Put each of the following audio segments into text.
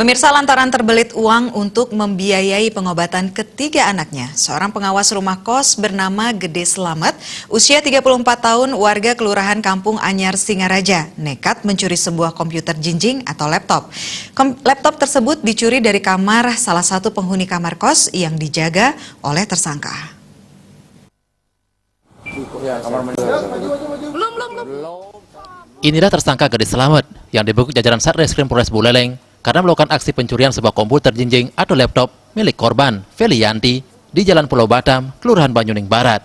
Pemirsa, lantaran terbelit uang untuk membiayai pengobatan ketiga anaknya, seorang pengawas rumah kos bernama Gede Slamet, usia 34 tahun, warga Kelurahan Kampung Anyar Singaraja, nekat mencuri sebuah komputer jinjing atau laptop. Laptop tersebut dicuri dari kamar salah satu penghuni kamar kos yang dijaga oleh tersangka. Inilah tersangka Gede Slamet yang dibekuk jajaran Satreskrim Polres Buleleng karena melakukan aksi pencurian sebuah komputer jinjing atau laptop milik korban, Felianti, di Jalan Pulau Batam, Kelurahan Banyuning Barat.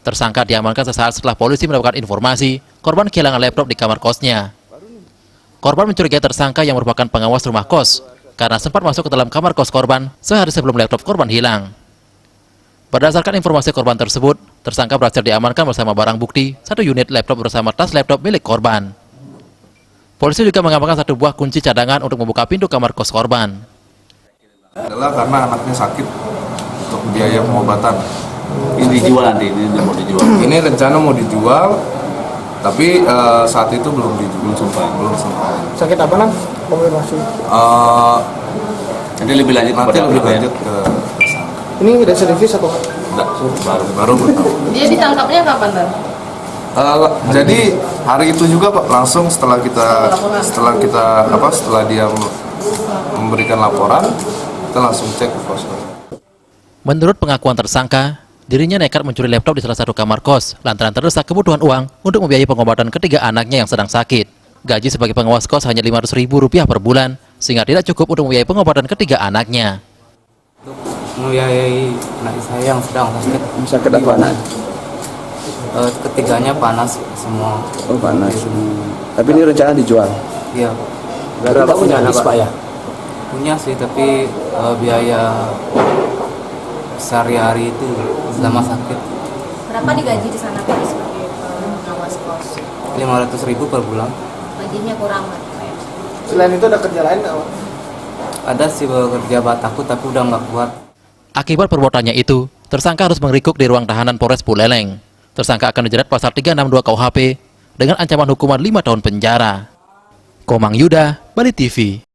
Tersangka diamankan sesaat setelah polisi mendapatkan informasi korban kehilangan laptop di kamar kosnya. Korban mencurigai tersangka yang merupakan pengawas rumah kos karena sempat masuk ke dalam kamar kos korban sehari sebelum laptop korban hilang. Berdasarkan informasi korban tersebut, tersangka berhasil diamankan bersama barang bukti, 1 unit laptop bersama tas laptop milik korban. Polisi juga mengamankan 1 buah kunci cadangan untuk membuka pintu kamar kos korban. Adalah karena anaknya sakit untuk biaya pengobatan. Ini dijual nanti, ini mau dijual. Ini rencana mau dijual, tapi saat itu belum sempat. Sakit apa nang? Konfirmasi. Jadi lebih lanjut Nanti lebih lanjut ya? ke tersangka. Ini residivis atau Enggak, baru bertahu. Dia ditangkapnya kapan, Bang? Jadi hari itu juga Pak, langsung setelah dia memberikan laporan, kita langsung cek ke pos. Menurut pengakuan tersangka, dirinya nekat mencuri laptop di salah satu kamar kos lantaran terdesak kebutuhan uang untuk membiayai pengobatan ketiga anaknya yang sedang sakit. Gaji sebagai pengawas kos hanya Rp500.000 per bulan, sehingga tidak cukup untuk membiayai pengobatan ketiga anaknya. Membiayai anak saya yang sedang sakit. sakit apa anak? Ketiganya panas semua. Oh panas. Tapi ini rencana dijual. Iya. Berapa punya anak Pak ya? Punya sih, tapi biaya sehari-hari itu selama sakit Berapa digaji di sana, Pak, sebagai pengawas kos? 500.000 per bulan. Gajinya kurang, Pak. Selain itu ada kerja lain nggak Pak? Ada sih bekerja bataku tapi udah nggak kuat. Akibat perbuatannya itu, tersangka harus mengerikuk di ruang tahanan Polres Buleleng. Tersangka akan dijerat pasal 362 KUHP dengan ancaman hukuman 5 tahun penjara. Komang Yuda, Bali TV.